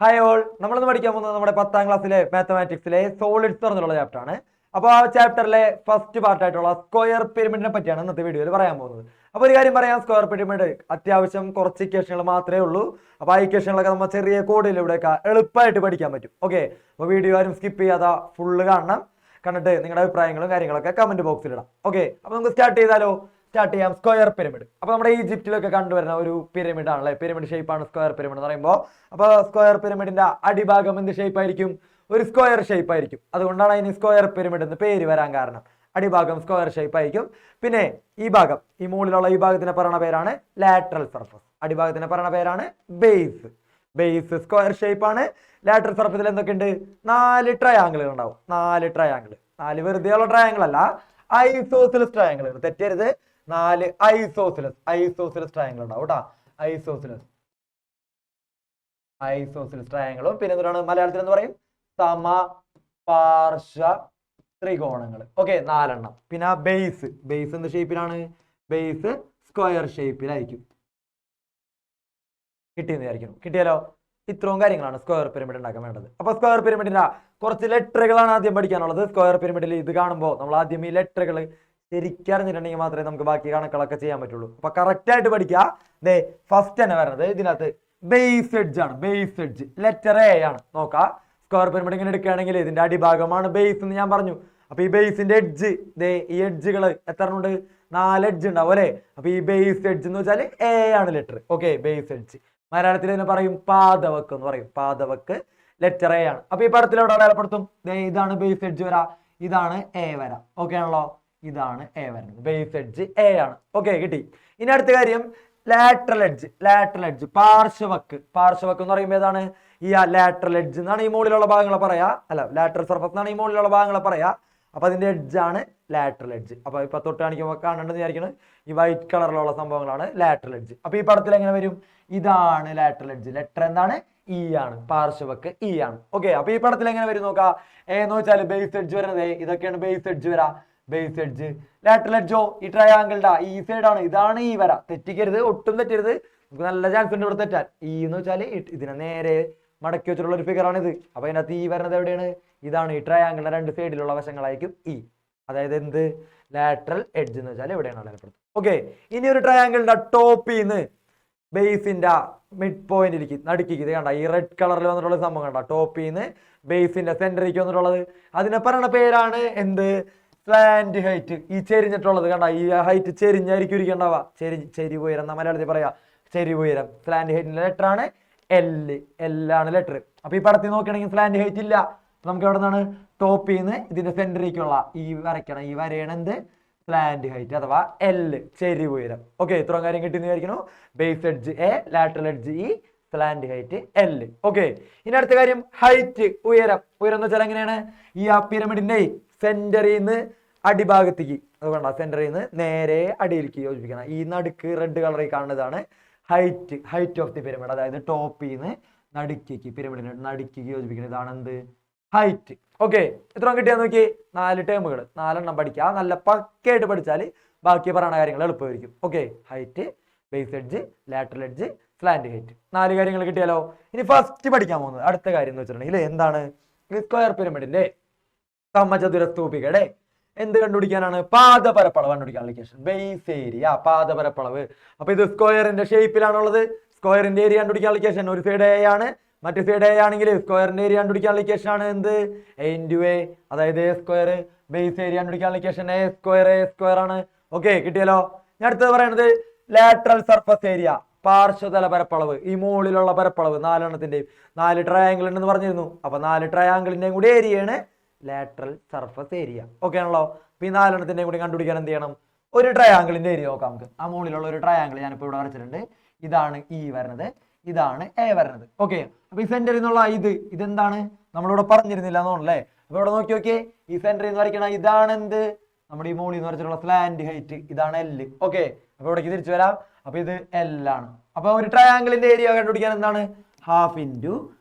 Hi all, നമ്മളിന്ന് പഠിക്കാൻ പോകുന്നത് നമ്മുടെ 10ാം ക്ലാസ്സിലെ മാത്തമാറ്റിക്സിലെ സോളിഡ്സ് എന്നുള്ള ചാപ്റ്റർ ആണ്. അപ്പോൾ ആ ചാപ്റ്ററിലെ ഫസ്റ്റ് പാർട്ടായിട്ടുള്ള സ്ക്വയർ പിരമിഡിനെ പറ്റിയാണ് ഇന്നത്തെ വീഡിയോയിൽ പറയാൻ പോകുന്നത്. അപ്പോൾ ഒരു കാര്യം പറയാം, സ്ക്വയർ പിരമിഡ് അത്യാവശ്യം കുറച്ച് ഇക്വേഷനുകൾ മാത്രമേ ഉള്ളൂ. അപ്പോൾ ആ ഇക്വേഷനുകളൊക്കെ നമ്മൾ ചെറിയ കോഡിലൂടെയൊക്കെ എളുപ്പമായിട്ട് പഠിക്കാൻ പറ്റും. ഓക്കെ, അപ്പോൾ വീഡിയോ ആരും സ്കിപ്പ് ചെയ്യാതെ ഫുള്ള് കാണണം. കണ്ടിട്ട് നിങ്ങളുടെ അഭിപ്രായങ്ങളും കാര്യങ്ങളൊക്കെ കമന്റ് ബോക്സിൽ ഇടാം. ഓക്കെ, അപ്പോൾ നമുക്ക് സ്റ്റാർട്ട് ചെയ്താലോ? സ്റ്റാർട്ട് ചെയ്യാം. സ്ക്വയർ പിരമിഡ് അപ്പോൾ നമ്മുടെ ഈജിപ്തിലൊക്കെ കണ്ടുവരുന്ന ഒരു പിരമിഡ് ആണല്ലേ, പിരമിഡ് ഷേപ്പാണ് സ്ക്വയർ പിരമിഡ് എന്ന് പറയുമ്പോൾ. അപ്പോൾ സ്ക്വയർ പിരമിഡിന്റെ അടിഭാഗം എന്ത് ഷേപ്പ് ആയിരിക്കും? ഒരു സ്ക്വയർ ഷേപ്പ് ആയിരിക്കും. അതുകൊണ്ടാണ് അതിന് സ്ക്വയർ പിരമിഡ് എന്ന് പേര് വരാൻ കാരണം. അടിഭാഗം സ്ക്വയർ ഷേപ്പ് ആയിരിക്കും. പിന്നെ ഈ ഭാഗം, ഈ മുകളിലുള്ള ഈ ഭാഗത്തിനെ പറയുന്ന പേരാണ് ലാറ്ററൽ സർഫസ്. അടിഭാഗത്തിനെ പറയുന്ന പേരാണ് ബേസ്. ബേസ് സ്ക്വയർ ഷേപ്പ് ആണ്. ലാറ്ററൽ സർഫസിൽ എന്തൊക്കെയുണ്ട്? 4 ട്രയാങ്കിളുകൾ ഉണ്ടാവും. 4 ട്രയാങ്കിൾ, 4 വെറുതെയുള്ള ട്രയാങ്കിൾ അല്ല, ഐസോസിലസ് ട്രയാങ്കിളുകൾ. തെറ്റരുത്, 4 ഐസോസിലസ് ട്രയാങ്കിൾ ഉണ്ടാവും കേട്ടോ. ഐസോസിലസ് ട്രയാങ്കിളും പിന്നെ എന്താണ് മലയാളത്തിൽ എന്ന് പറയും? സമപാർശ്വ ത്രികോണങ്ങൾ. ഓക്കെ, 4 എണ്ണം. പിന്നെ ബേസ് എന്ത് ഷേപ്പിലാണ്? ബേസ് സ്ക്വയർ ഷേപ്പിലായിരിക്കും. കിട്ടിയെന്ന് വിചാരിക്കണം. കിട്ടിയാലോ? ഇത്രയും കാര്യങ്ങളാണ് സ്ക്വയർ പിരമിഡ് ഉണ്ടാക്കാൻ വേണ്ടത്. അപ്പൊ സ്ക്വയർ പിരമിഡിന്റെ കുറച്ച് ലെറ്ററുകളാണ് ആദ്യം പഠിക്കാനുള്ളത്. സ്ക്വയർ പിരമിഡിൽ ഇത് കാണുമ്പോൾ നമ്മൾ ആദ്യം ഈ ലെറ്ററുകൾ ശരിക്കറിഞ്ഞിട്ടുണ്ടെങ്കിൽ മാത്രമേ നമുക്ക് ബാക്കി കണക്കുകളൊക്കെ ചെയ്യാൻ പറ്റുള്ളൂ. അപ്പൊ കറക്റ്റ് ആയിട്ട് പഠിക്കുക. ഫസ്റ്റ് തന്നെ വരുന്നത് ഇതിനകത്ത് ബേസ് എഡ്ജ് ആണ്. ബേസ് എഡ്ജ് ലെറ്റർ എ ആണ്. നോക്കാം, സ്ക്വയർ പിരമിഡ് ഇങ്ങനെ എടുക്കുകയാണെങ്കിൽ ഇതിന്റെ അടിഭാഗമാണ് ബേസ് എന്ന് ഞാൻ പറഞ്ഞു. അപ്പൊ ഈ ബേസിന്റെ എഡ്ജ്, ഈ എഡ്ജുകൾ എത്ര ഉണ്ട്? 4 എഡ്ജ് ഉണ്ടാവും അല്ലെ. അപ്പൊ ഈ ബേസ് എഡ്ജ് എന്ന് വെച്ചാൽ എ ആണ് ലെറ്റർ. ഓക്കെ, ബേസ് എഡ്ജ് മലയാളത്തിൽ തന്നെ പറയും പാദവക്ക് എന്ന് പറയും. പാദവക്ക് ലെറ്റർ എ ആണ്. അപ്പൊ ഈ പടത്തിൽ എവിടെ അടയാളപ്പെടുത്തും? ഇതാണ് ബേസ് എഡ്ജ് വര, ഇതാണ് എ വര. ഓക്കെ ആണല്ലോ, ഇതാണ് എ വരുന്നത്. ബേസ് എഡ്ജ് എ ആണ്. ഓക്കെ, കിട്ടി. ഇനി അടുത്ത കാര്യം ലാറ്ററൽ എഡ്ജ് പാർശ്വവക്ക് എന്ന് പറയുമ്പോൾ ഏതാണ്? ഈ ലാറ്ററൽ എഡ്ജ് എന്നാണ് ഈ മുകളിലുള്ള ഭാഗങ്ങളെ പറയാ, അല്ല ലാറ്ററൽ സർഫസ് എന്നാണ് ഈ മുകളിലുള്ള ഭാഗങ്ങളെ പറയാ. അപ്പൊ അതിന്റെ എഡ്ജ് ആണ് ലാറ്ററൽ എഡ്ജ്. അപ്പൊ ഇപ്പൊ തൊട്ട് കാണിക്കുമ്പോൾ കാണേണ്ടത് വിചാരിക്കുന്നത് ഈ വൈറ്റ് കളറിലുള്ള സംഭവങ്ങളാണ് ലാറ്ററൽ എഡ്ജ്. അപ്പൊ ഈ പടത്തിൽ എങ്ങനെ വരും? ഇതാണ് ലാറ്ററൽ എഡ്ജ്. ലെറ്റർ എന്താണ്? ഇ ആണ്. പാർശ്വവക്ക് ഇ ആണ്. ഓക്കെ, അപ്പൊ ഈ പടത്തിൽ എങ്ങനെ വരും നോക്കാം. എന്ന് വെച്ചാൽ ബേസ് എഡ്ജ് വരുന്നത് ഇതൊക്കെയാണ് ബേസ് എഡ്ജ് വരാ. ബേസ് എഡ്ജ് ലാറ്ററൽ എഡ്ജോ ഈ ട്രയാങ്കിളുടെ ഈ സൈഡ് ആണ്. ഇതാണ് ഈ വര. തെറ്റിക്കരുത്, ഒട്ടും തെറ്റരുത്. നമുക്ക് നല്ല ചാൻസ് ഉണ്ട് ഇവിടെ തെറ്റാൻ. ഈ എന്ന് വെച്ചാൽ ഇതിനെ നേരെ മടക്കി വെച്ചിട്ടുള്ള ഒരു ഫിഗർ ആണ് ഇത്. അപ്പൊ അതിനകത്ത് ഈ വരുന്നത് എവിടെയാണ്? ഇതാണ് ഈ ട്രയാങ്കിളിന്റെ 2 സൈഡിലുള്ള വശങ്ങളായിരിക്കും ഈ. അതായത് എന്ത്? ലാറ്ററൽ എഡ്ജ് എന്ന് വെച്ചാൽ എവിടെയാണ് അടയാളപ്പെടുത്തുന്നത്. ഓക്കെ, ഇനി ഒരു ട്രയാങ്കിളിന്റെ ടോപ്പിൽ നിന്ന് ബേസിന്റെ മിഡ് പോയിന്റിലേക്ക് നടുക്കിക്ക് ഇത് കണ്ട, ഈ റെഡ് കളറിൽ വന്നിട്ടുള്ള സംഭവം കണ്ട, ടോപ്പിൽ നിന്ന് ബേസിന്റെ സെന്ററിലേക്ക് വന്നിട്ടുള്ളത്. അതിനെ പറയുന്ന പേരാണ് എന്ത്? Slant height. ഈ ചെരിഞ്ഞിട്ടുള്ളത് കണ്ട, ഈ ഹൈറ്റ് ചെരിഞ്ഞായിരിക്കും ഇരിക്കണ്ടാവുക. ചെരിവ് ഉയരം എന്നാ മലയാളത്തിൽ പറയാ, ചെരിവ് ഉയരം. സ്ലാന്റ് ഹൈറ്റിന്റെ ലെറ്റർ ആണ് എൽ ആണ് ലെറ്റർ. അപ്പൊ ഈ പടത്തിൽ നോക്കുകയാണെങ്കിൽ സ്ലാന്റ് ഹൈറ്റ് ഇല്ല. നമുക്ക് എവിടെ നിന്നാണ്? ടോപ്പിൽ നിന്ന് ഇതിന്റെ സെന്ററിലേക്കുള്ള ഈ വരയ്ക്കണം, ഈ വരയാണ് എന്ത്? സ്ലാന്റ് ഹൈറ്റ് അഥവാ എൽ, ചെരിവ് ഉയരം. ഓക്കെ, ഇത്രയും കാര്യം കിട്ടിയെന്ന് വിചാരിക്കുന്നു. Base edge A, lateral edge E, slant height L. Okay, ഇനി അടുത്ത കാര്യം ഹൈറ്റ്, ഉയരം എന്ന് വെച്ചാൽ എങ്ങനെയാണ്? ഈ ആ പിരമിഡിന്റെ സെന്ററിൽ നിന്ന് അടിഭാഗത്തേക്ക്, അത് വേണ്ട, സെന്ററിൽ നിന്ന് നേരെ അടിയിലേക്ക് യോജിപ്പിക്കണം. ഈ നടുക്ക് റെഡ് കളറിൽ കാണുന്നതാണ് ഹൈറ്റ് ഓഫ് ദി പിരമിഡ്. അതായത് ടോപ്പിൽ നിന്ന് നടുക്കേക്ക്, പിരമിഡിന് നടുക്കേക്ക് യോജിപ്പിക്കുന്നത്. ഇതാണ് എന്ത്? ഹൈറ്റ്. ഓക്കെ, ഇത്ര കിട്ടിയാന്ന് നോക്കി. 4 ടേമുകൾ, 4 എണ്ണം പഠിക്കുക. നല്ല പക്കയായിട്ട് പഠിച്ചാൽ ബാക്കി പറയുന്ന കാര്യങ്ങൾ എളുപ്പമായിരിക്കും. Okay, height, base edge, lateral edge, slant height, 4 കാര്യങ്ങൾ കിട്ടിയാലോ. ഇനി ഫസ്റ്റ് പഠിക്കാൻ പോകുന്നത് അടുത്ത കാര്യം എന്ന് വെച്ചിട്ടുണ്ടെങ്കിൽ എന്താണ്? സ്ക്വയർ പിരമിഡിന്റെ സമചതുരസ്തൂപികയുടെ എന്ത് കണ്ടുപിടിക്കാനാണ്? പാദപരപ്പളവ് കണ്ടുപിടിക്കാനുള്ള ഇക്വേഷൻ. Base area, പാദപരപ്പളവ്. അപ്പൊ ഇത് സ്ക്വയറിന്റെ ഷേപ്പിലാണുള്ളത്. സ്ക്വയറിന്റെ ഏരിയ കണ്ടുപിടിക്കാനുള്ള ഇക്വേഷൻ ഒരു സൈഡ് എ ആണ്, മറ്റു സൈഡ് എ ആണെങ്കിൽ സ്ക്വയറിന്റെ ഏരിയ കണ്ടുപിടിക്കാനുള്ള ഇക്വേഷൻ ആണ് എന്ത്? A into A. അതായത് എ സ്ക്വയർ. ബേസ് ഏരിയ കണ്ടുപിടിക്കാനുള്ള ഇക്വേഷൻ എ സ്ക്വയർ ആണ്. ഓക്കെ, കിട്ടിയല്ലോ. ഞാൻ അടുത്തത് പറയുന്നത് ലാറ്ററൽ സർഫസ് ഏരിയ, പാർശ്വതല പരപ്പളവ്. ഈ മുകളിലുള്ള പരപ്പളവ് 4 എണ്ണത്തിന്റെയും 4 ട്രയാങ്കിൾ ഉണ്ടെന്ന് പറഞ്ഞിരുന്നു. അപ്പൊ 4 ട്രയാങ്കിളിന്റെയും കൂടി ഏരിയയാണ് ലാറ്ററൽ സർഫസ് ഏരിയ. ഓക്കെ ആണല്ലോ. അപ്പൊ ഈ 4 എണ്ണത്തിന്റെയും കൂടി കണ്ടുപിടിക്കാൻ എന്ത് ചെയ്യണം? ഒരു ട്രയാങ്കിളിന്റെ ഏരിയ നോക്കാം നമുക്ക്. ആ മുകളിലുള്ള ഒരു ട്രയാങ്കിൾ ഞാനിപ്പോ ഇവിടെ വരച്ചിട്ടുണ്ട്. ഇതാണ് ഇ വരുന്നത്, ഇതാണ് എ വരുന്നത്. ഓക്കെ, അപ്പൊ ഈ സെന്ററിൽ നിന്നുള്ള ഇതെന്താണ്? നമ്മളിവിടെ പറഞ്ഞിരുന്നില്ല എന്നല്ലേ. അപ്പൊ ഇവിടെ നോക്കിയേ, ഈ സെന്ററിൽ നിന്ന് വരയ്ക്കണം. ഇതാണ് എന്ത്? നമ്മുടെ ഈ മുകളിൽ നിന്ന് വരച്ചിട്ടുള്ള സ്ലാന്റ് ഹൈറ്റ്. ഇതാണ് എൽ. ഓക്കെ, അപ്പൊ ഇവിടേക്ക് തിരിച്ചു വരാം. അപ്പൊ ഇത് എൽ ആണ്. അപ്പൊ ഒരു ട്രയാങ്കിളിന്റെ ഏരിയ കണ്ടുപിടിക്കാൻ എന്താണ്? Half into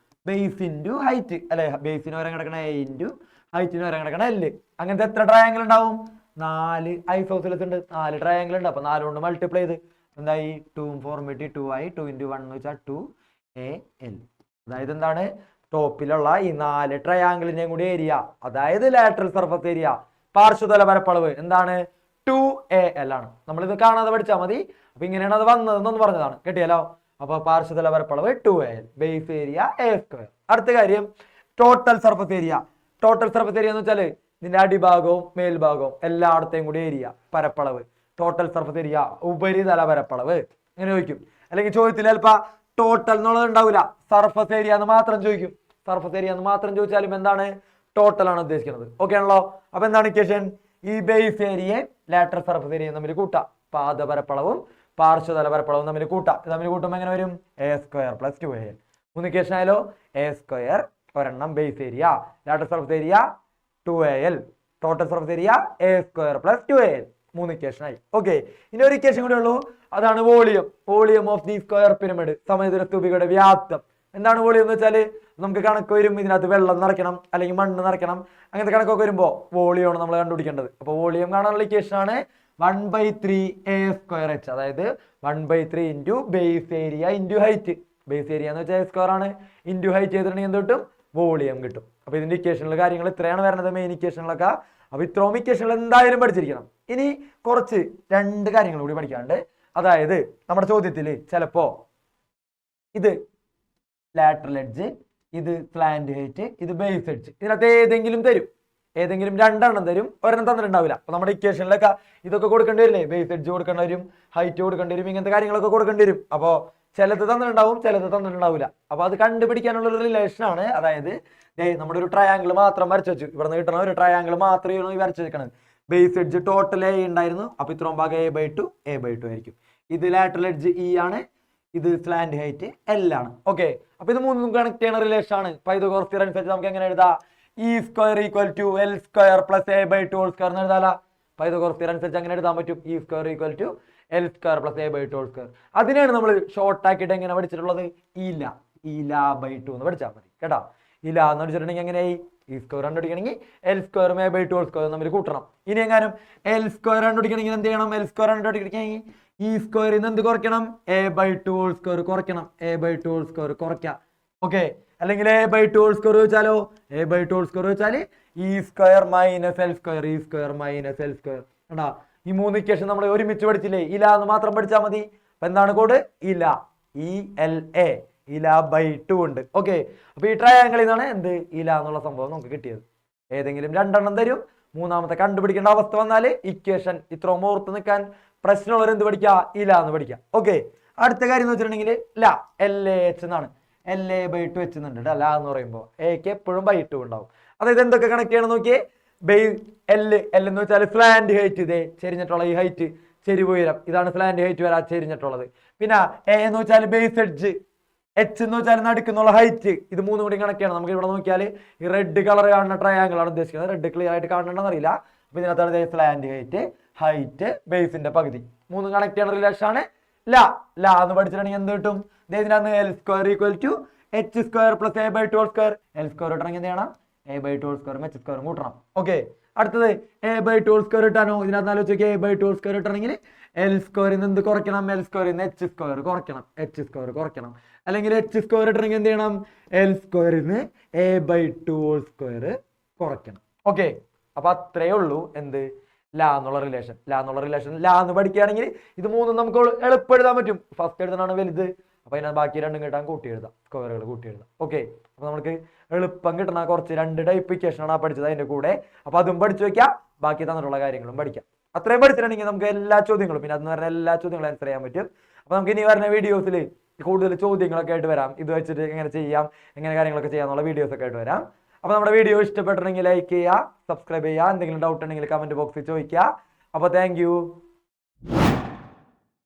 base into height അല്ലെ. ബേസിന് വരെ കിടക്കണ എ ഇൻറ്റു ഹൈറ്റിന് വരെ കിടക്കണ എൽ. അങ്ങനത്തെ എത്ര ട്രയാങ്കിൾ ഉണ്ടാവും? 4 ഐസോസിലസ് ഉണ്ട്, 4 ട്രയാങ്കിൾ ഉണ്ട്. അപ്പൊ 4 കൊണ്ട് മൾട്ടിപ്ലൈ ചെയ്ത് എന്തായി? 2 4 2 ആയി. 2 × 1 എന്ന് വെച്ചാൽ 2 AL. അതായത് എന്താണ്, ടോപ്പിലുള്ള ഈ 4 ട്രയാങ്കിളിന്റെയും കൂടി ഏരിയ, അതായത് ലാറ്ററൽ സർഫസ് ഏരിയ, പാർശ്വതല പരപ്പളവ് എന്താണ് 2AL ആണ്. നമ്മളിത് കാണാതെ പഠിച്ചാൽ മതി. അപ്പൊ ഇങ്ങനെയാണ് അത് വന്നതെന്നൊന്ന് പറഞ്ഞതാണ്, കിട്ടിയല്ലോ. അപ്പൊ പാർശ്വതല പരപ്പളവ് 2AL, ബേസ് ഏരിയ A². അടുത്ത കാര്യം total surface area. Total surface area എന്ന് വെച്ചാല് ഇതിന്റെ അടിഭാഗവും മേൽഭാഗവും എല്ലായിടത്തെയും കൂടി ഏരിയ, പരപ്പളവ്. ടോട്ടൽ സർഫസ് ഏരിയ, ഉപരിതല പരപ്പളവ് ഇങ്ങനെ ചോദിക്കും. അല്ലെങ്കിൽ ചോദ്യത്തിൽ ചിലപ്പോ ടോട്ടൽ എന്നുള്ളത് ഉണ്ടാവില്ല, സർഫസ് ഏരിയ എന്ന് മാത്രം ചോദിക്കും. സർഫസ് ഏരിയ എന്ന് മാത്രം ചോദിച്ചാലും എന്താണ്, ടോട്ടൽ ആണ് ഉദ്ദേശിക്കുന്നത്. ഓക്കെ ആണല്ലോ. അപ്പൊ എന്താണ് ഇക്വേഷൻ, ഈ ബേസ് ഏരിയയും ലാറ്ററൽ സർഫസ് ഏരിയയും തമ്മിൽ കൂട്ടാം, പാദപരപ്പളവും പാർശ്വതല പരപ്പളവും തമ്മിൽ കൂട്ടാം. തമ്മിൽ കൂട്ടുമ്പോൾ എങ്ങനെ വരും, A² + 2AL. 3 ഇക്വേഷൻ ആയാലോ, A², ഒരെണ്ണം base area, lateral surface area 2AL, total surface area A² + 2AL. 3 equation ആയി. ഓക്കെ, ഇനി ഒരു ഇക്വേഷൻ കൂടെ ഉള്ളൂ, അതാണ് volume. Volume of the square pyramid, സമചതുര സ്തൂപികയുടെ വ്യാപ്തം. എന്താണ് വോളിയം എന്ന് വെച്ചാൽ നമുക്ക് കണക്ക് വരും, ഇതിനകത്ത് വെള്ളം നിറയ്ക്കണം അല്ലെങ്കിൽ മണ്ണ് നിറയ്ക്കണം, അങ്ങനത്തെ കണക്കൊക്കെ വരുമ്പോൾ വോളിയമാണ് നമ്മൾ കണ്ടുപിടിക്കേണ്ടത്. അപ്പൊ വോളിയം കാണാനുള്ള ഇക്വേഷൻ ആണ് 1/3 A²H, അതായത് 1/3 into base area into height. Base area എന്ന് വെച്ചാൽ A² ആണ്, ഇൻറ്റു ഹൈറ്റ് ചെയ്തിട്ടുണ്ടെങ്കിൽ എന്ത് കിട്ടും, വോളിയം കിട്ടും. അപ്പൊ ഇതിന്റെ ഇക്വേഷനിലെ കാര്യങ്ങൾ ഇത്രയാണ് വരുന്നത്, മെയിൻ ഇക്വേഷനിലൊക്കെ. അപ്പൊ ഇത്രയും ഇക്വേഷനിൽ എന്തായാലും പഠിച്ചിരിക്കണം. ഇനി കുറച്ച് 2 കാര്യങ്ങൾ കൂടി പഠിക്കാണ്ട്. അതായത് നമ്മുടെ ചോദ്യത്തിൽ ചിലപ്പോ ഇത് ലാറ്ററൽ എഡ്ജ്, ഇത് സ്ലാന്റ് ഹൈറ്റ്, ഇത് ബേസ് എഡ്ജ്, ഇതിനകത്ത് ഏതെങ്കിലും തരും, ഏതെങ്കിലും 2 എണ്ണം തരും, ഒരെണ്ണം തന്നിട്ടുണ്ടാവില്ല. അപ്പൊ നമ്മുടെ ഇക്വേഷനിലൊക്കെ ഇതൊക്കെ കൊടുക്കേണ്ടി വരില്ലേ, ബേസ് എഡ്ജ് കൊടുക്കേണ്ടി വരും, ഹൈറ്റ് കൊടുക്കേണ്ടി വരും, ഇങ്ങനത്തെ കാര്യങ്ങളൊക്കെ കൊടുക്കേണ്ടി വരും. അപ്പോ ചിലത് തന്നിട്ടുണ്ടാവും, ചിലത് തന്നിട്ടുണ്ടാവില്ല. അപ്പൊ അത് കണ്ടുപിടിക്കാനുള്ള ഒരു റിലേഷൻ ആണ്. അതായത് നമ്മുടെ ഒരു ട്രയാങ്കിൾ മാത്രം വരച്ചു വെച്ചു, ഇവിടെ നിന്ന് കിട്ടണ ഒരു ട്രയാങ്കിൾ മാത്രമേ വരച്ചു വെക്കണത്. ബേസ് എഡ്ജ് ടോട്ടൽ A ഉണ്ടായിരുന്നു, അപ്പൊ ഇത്രയും ഭാഗം A/2 ആയിരിക്കും. ഇത് ലാറ്ററൽ എഡ്ജ് E ആണ്, ഇത് സ്ലാന്റ് ഹൈറ്റ് L ആണ്. ഓക്കെ, അപ്പൊ ഇത് മൂന്നും കണക്ട് ചെയ്യുന്ന റിലേഷൻ ആണ്. പൈതഗോറസ് തിയറം അനുസരിച്ച് നമുക്ക് എങ്ങനെ എഴുതാം, E² = L² + A/2² എന്ന് എഴുതാല. പൈതഗോറസ് തിയറം അനുസരിച്ച് അങ്ങനെ എഴുതാൻ പറ്റും, E² = L² + A/2². അതിനെയാണ് നമ്മൾ ഷോർട്ട് ആക്കിയിട്ട് എങ്ങനെ പഠിച്ചിട്ടുള്ളത്, ഇല/2 എന്ന് പഠിച്ചാൽ മതി കേട്ടോ. ഇല എന്ന് പഠിച്ചിട്ടുണ്ടെങ്കിൽ എങ്ങനെയായി, E² കണ്ടുപിടിക്കണമെങ്കിൽ L² A/2² തമ്മിൽ കൂട്ടണം. ഇനി എങ്ങാനും L² കണ്ടുപിടിക്കണമെങ്കിൽ എന്ത് ചെയ്യണം, L² കണ്ടുപിടിക്കണമെങ്കിൽ E² എന്ത് കുറയ്ക്കണം, A/2² കുറയ്ക്കണം, A/2² കുറയ്ക്കാം. ഓക്കെ, അല്ലെങ്കിൽ A/2² ചോദിച്ചാലോ, A/2² ചോദിച്ചാൽ E² - L², E² - L². കണ്ടാ, ഈ 3 ഇക്വേഷൻ നമ്മൾ ഒരുമിച്ച് പഠിച്ചില്ലേ, ഇല എന്ന് മാത്രം പഠിച്ചാൽ മതി. അപ്പൊ എന്താണ് കോഡ്, ഇല, ELA, ഇല/2 ഉണ്ട്. ഓക്കെ, അപ്പൊ ഈ ട്രയാങ്കിളിൽ നിന്നാണ് എന്ത്, ഇല എന്നുള്ള സംഭവം നമുക്ക് കിട്ടിയത്. ഏതെങ്കിലും 2 എണ്ണം തരും, മൂന്നാമത്തെ കണ്ടുപിടിക്കേണ്ട അവസ്ഥ വന്നാൽ ഇക്വേഷൻ ഇത്രയും ഓർത്ത് നിൽക്കാൻ പ്രശ്നമുള്ളവർ എന്ത് പഠിക്കുക, ഇല എന്ന് പഠിക്കുക. ഓക്കെ, അടുത്ത കാര്യം എന്ന് വെച്ചിട്ടുണ്ടെങ്കിൽ LAH എന്നാണ്, LA/2H എന്നുണ്ട്. ല എന്ന് പറയുമ്പോൾ എക്ക് എപ്പോഴും /2 ഉണ്ടാവും. അതായത് എന്തൊക്കെ കണക്ട് ചെയ്യണം നോക്കിയേ, L എന്ന് വെച്ചാൽ സ്ലാന്റ് ഹൈറ്റ്, ഇതേ ചെരിഞ്ഞിട്ടുള്ള ഈ ഹൈറ്റ്, ചെരിവ് ഉയരം, ഇതാണ് സ്ലാന്റ് ഹൈറ്റ് വരാ ചെരിഞ്ഞിട്ടുള്ളത്. പിന്നെ A എന്ന് വെച്ചാൽ ബേസ് എഡ്ജ്, H എന്ന് വെച്ചാൽ നടുക്കുന്നുള്ള ഹൈറ്റ്, ഇത് മൂന്നും കൂടി കണക്ട് ചെയ്യണം. നമുക്ക് ഇവിടെ നോക്കിയാൽ ഈ റെഡ് കളർ കാണുന്ന ട്രയാങ്കിൾ ആണ് ഉദ്ദേശിക്കുന്നത്. റെഡ് ക്ലിയർ ആയിട്ട് കാണണമെന്ന് അറിയില്ല. അപ്പൊ ഇതിനകത്താണ് സ്ലാന്റ് ഹൈറ്റ്, ഹൈറ്റ്, ബേസിന്റെ പകുതി, മൂന്നും കണക്ട് ചെയ്യുന്ന റിലേഷൻ ആണ് ല എന്ന് പഠിച്ചിട്ടുണ്ടെങ്കിൽ എന്ത് കിട്ടും, ഇതിനകത്ത് L² = H² + A/2². L² ഇട്ടണമെങ്കിൽ എന്ത് ചെയ്യണം, A/2² H² കൂട്ടണം. ഓക്കെ, അടുത്തത് A/2² ഇട്ടാനോ, ഇതിനകത്ത് ആലോചിച്ച് A/2² ഇട്ടണമെങ്കിൽ L² എന്ത് കുറയ്ക്കണം, L² H² കുറയ്ക്കണം, H² കുറയ്ക്കണം. അല്ലെങ്കിൽ H² ഇട്ടണമെങ്കിൽ എന്ത് ചെയ്യണം, L² A/2² കുറയ്ക്കണം. ഓക്കെ, അപ്പൊ അത്രേ ഉള്ളൂ എന്ത്, ല എന്നുള്ള റിലേഷൻ. ല എന്ന് പഠിക്കുകയാണെങ്കിൽ ഇത് മൂന്നും നമുക്ക് എളുപ്പം എഴുതാൻ പറ്റും. ഫസ്റ്റ് എഴുതാനാണ് വലുത്, അപ്പൊ അതിനകത്ത് ബാക്കി 2 കിട്ടാൻ കൂട്ടി എഴുതാം, സ്ക്വയറുകൾ കൂട്ടി എഴുതാം. ഓക്കെ, അപ്പൊ നമുക്ക് എളുപ്പം കിട്ടണ കുറച്ച് 2 ടൈപ്പ് ഇക്വേഷൻ ആണ് പഠിച്ചത് അതിന്റെ കൂടെ. അപ്പൊ അതും പഠിച്ചു വെക്കാം, ബാക്കി തന്നിട്ടുള്ള കാര്യങ്ങളും പഠിക്കാം. അത്രയും പഠിച്ചിട്ടുണ്ടെങ്കിൽ നമുക്ക് എല്ലാ ചോദ്യങ്ങളും, പിന്നെ അതെന്ന് പറഞ്ഞാൽ എല്ലാ ചോദ്യങ്ങളും ആൻസർ ചെയ്യാൻ പറ്റും. അപ്പൊ നമുക്ക് ഇനി വരുന്ന വീഡിയോസിൽ കൂടുതൽ ചോദ്യങ്ങളൊക്കെ ആയിട്ട് വരാം, ഇത് വെച്ചിട്ട് എങ്ങനെ ചെയ്യാം, എങ്ങനെ കാര്യങ്ങളൊക്കെ ചെയ്യാന്നുള്ള വീഡിയോസ് ഒക്കെ ആയിട്ട് വരാം. അപ്പൊ നമ്മുടെ വീഡിയോ ഇഷ്ടപ്പെട്ടിട്ടുണ്ടെങ്കിൽ ലൈക്ക് ചെയ്യുക, സബ്സ്ക്രൈബ് ചെയ്യുക, എന്തെങ്കിലും ഡൗട്ട് ഉണ്ടെങ്കിൽ കമന്റ് ബോക്സിൽ ചോദിക്കുക. അപ്പൊ താങ്ക് യു.